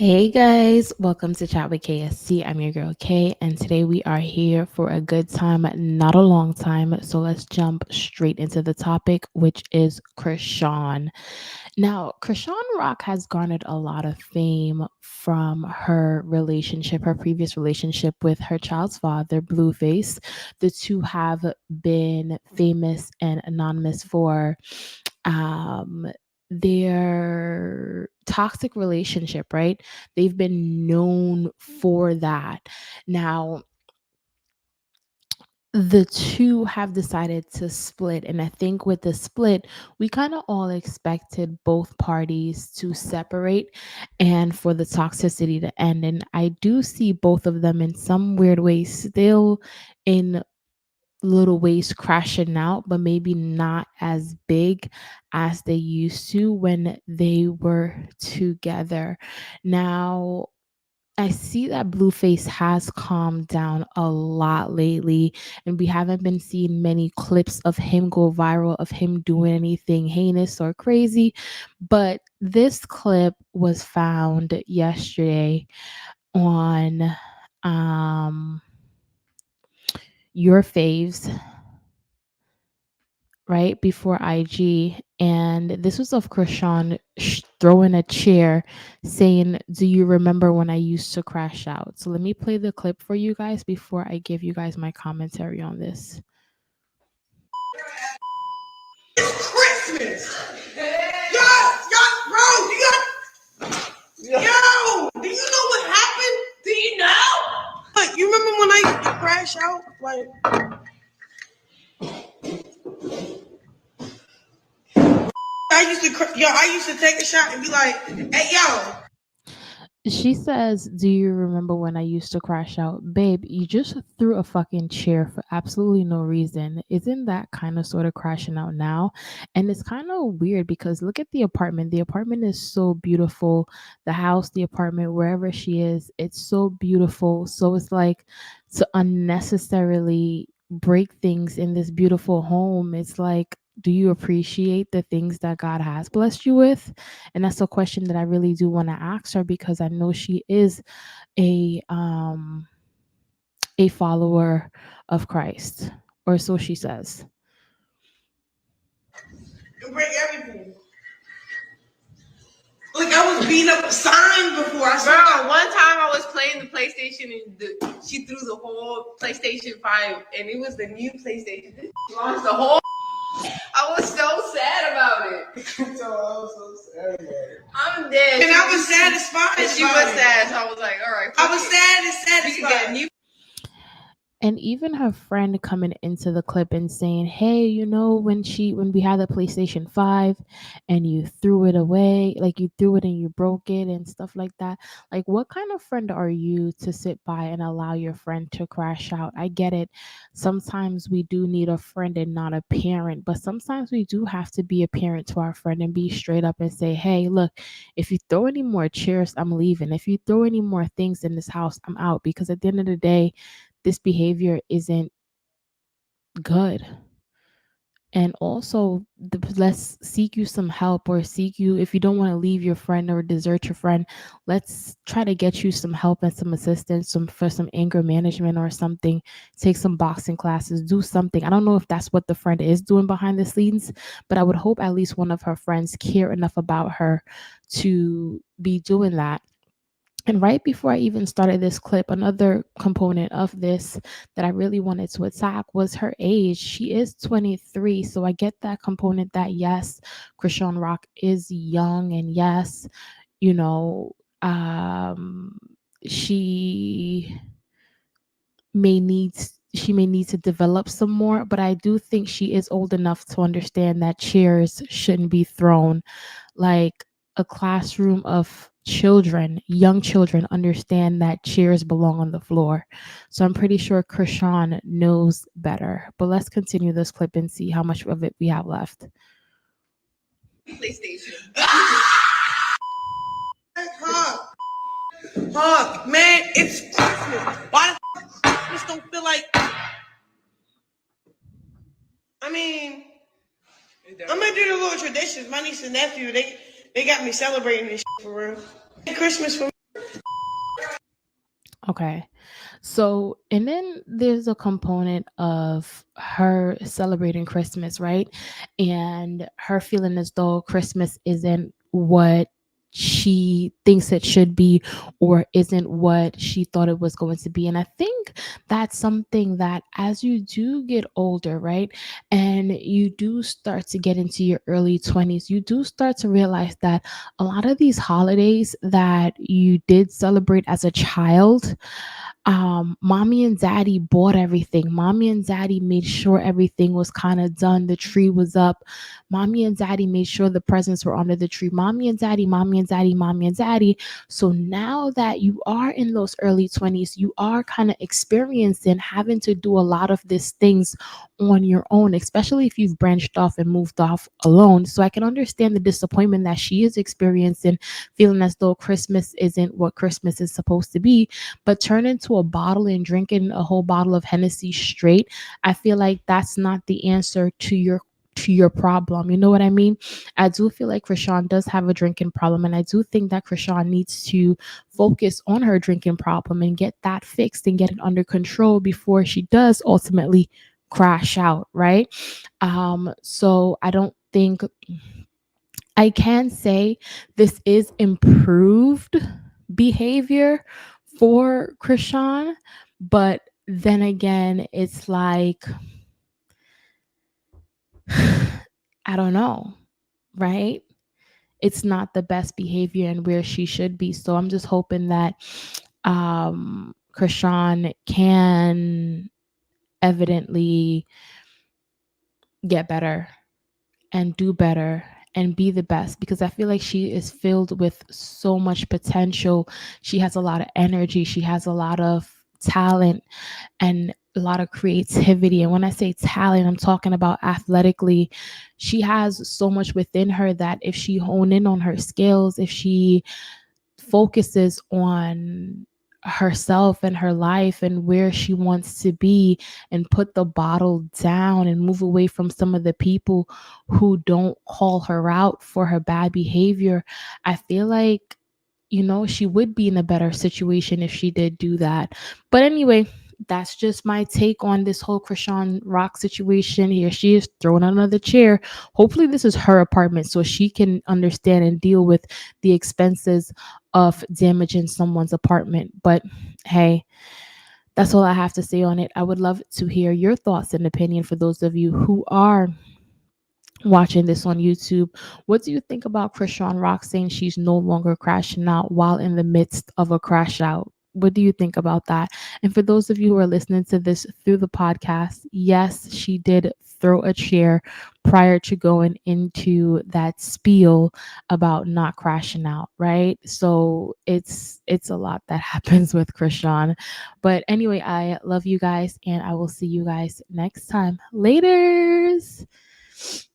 Hey guys, welcome to Chat with KSC. I'm your girl Kay, and today we are here for a good time, not a long time. So let's jump straight into the topic, which is Chrisean. Now, Chrisean Rock has garnered a lot of fame from her relationship, her previous relationship with her child's father, Blueface. The two have been famous and anonymous for um their toxic relationship, right? They've been known for that. Now, the two have decided to split, and I think with the split, we kind of all expected both parties to separate and for the toxicity to end. And I do see both of them in some weird ways still in little ways crashing out, but maybe not as big as they used to when they were together. Now, I see that Blueface has calmed down a lot lately, and we haven't been seeing many clips of him go viral, of him doing anything heinous or crazy. But this clip was found yesterday on um your faves, right before IG, and this was of Krishan throwing a chair, saying, "Do you remember when I used to crash out?" So let me play the clip for you guys before I give you guys my commentary on this. It's Christmas. Bro, yo, do you know what happened? Do you know? Like, you remember when I used to crash out? Like, I used to take a shot and be like, hey, yo. She says, "Do you remember when I used to crash out?" Babe, you just threw a fucking chair for absolutely no reason. Isn't that kind of sort of crashing out now? And it's kind of weird because look at the apartment. The apartment is so beautiful. The house, the apartment, wherever she is, it's so beautiful. So it's like to unnecessarily break things in this beautiful home. It's like, do you appreciate the things that God has blessed you with? And that's a question that I really do want to ask her, because I know she is a um a follower of Christ, or so she says. And break everything. Like, I was beating up a sign before. Bro, one time I was playing the PlayStation and she threw the whole PlayStation 5 and it was the new PlayStation. This launched the whole. I was so sad about it. I'm dead. And I was satisfied. And she was sad, so I was like, all right. I was sad and satisfied. We could get a new. And even her friend coming into the clip and saying, "Hey, you know, when we had the PlayStation 5 and you threw it away, like you threw it and you broke it and stuff like that." Like, what kind of friend are you to sit by and allow your friend to crash out? I get it. Sometimes we do need a friend and not a parent, but sometimes we do have to be a parent to our friend and be straight up and say, "Hey, look, if you throw any more chairs, I'm leaving. If you throw any more things in this house, I'm out." Because at the end of the day, this behavior isn't good. And also, let's seek you some help, or seek you, if you don't want to leave your friend or desert your friend, let's try to get you some help and some assistance, for some anger management or something. Take some boxing classes, do something. I don't know if that's what the friend is doing behind the scenes, but I would hope at least one of her friends care enough about her to be doing that. And right before I even started this clip, another component of this that I really wanted to attack was her age. She is 23. So I get that component that, yes, Chrisean Rock is young. And yes, you know, she she may need to develop some more, but I do think she is old enough to understand that chairs shouldn't be thrown. Like, a classroom of children, young children, understand that chairs belong on the floor. So I'm pretty sure Krishan knows better. But let's continue this clip and see how much of it we have left. PlayStation. Hug, man, it's Christmas. Why the Christmas don't feel like? I mean, I'm gonna do the little traditions. My niece and nephew, they got me celebrating this shit for real. Christmas for me. Okay. So, and then there's a component of her celebrating Christmas, right? And her feeling as though Christmas isn't what she thinks it should be or isn't what she thought it was going to be. And I think that's something that as you do get older, right? And you do start to get into your early 20s, you do start to realize that a lot of these holidays that you did celebrate as a child, mommy and daddy bought everything. Mommy and daddy made sure everything was kind of done. The tree was up. Mommy and daddy made sure the presents were under the tree. Mommy and daddy, mommy and daddy, mommy and daddy. So now that you are in those early 20s, you are kind of experiencing having to do a lot of these things on your own, especially if you've branched off and moved off alone. So I can understand the disappointment that she is experiencing, feeling as though Christmas isn't what Christmas is supposed to be. But turning to a bottle and drinking a whole bottle of Hennessy straight, I feel like that's not the answer to your problem. You know what I mean? I do feel like Chrisean does have a drinking problem, and I do think that Chrisean needs to focus on her drinking problem and get that fixed and get it under control before she does ultimately crash out, right? So I don't think I can say this is improved behavior for Chrisean, but then again, it's like, I don't know, right? It's not the best behavior and where she should be. So I'm just hoping that Chrisean can evidently get better and do better and be the best, because I feel like she is filled with so much potential. She has a lot of energy, she has a lot of talent and a lot of creativity. And when I say talent, I'm talking about athletically. She has so much within her that if she hone in on her skills, if she focuses on herself and her life and where she wants to be and put the bottle down and move away from some of the people who don't call her out for her bad behavior, I feel like, she would be in a better situation if she did do that. But anyway, that's just my take on this whole Chrisean Rock situation. Here she is throwing another chair. Hopefully, this is her apartment so she can understand and deal with the expenses of damaging someone's apartment. But hey, that's all I have to say on it. I would love to hear your thoughts and opinion for those of you who are watching this on YouTube. What do you think about Chrisean Rock saying she's no longer crashing out while in the midst of a crash out? What do you think about that? And for those of you who are listening to this through the podcast, yes, she did throw a chair prior to going into that spiel about not crashing out, right? So it's a lot that happens with Chrisean. But anyway, I love you guys and I will see you guys next time. Laters.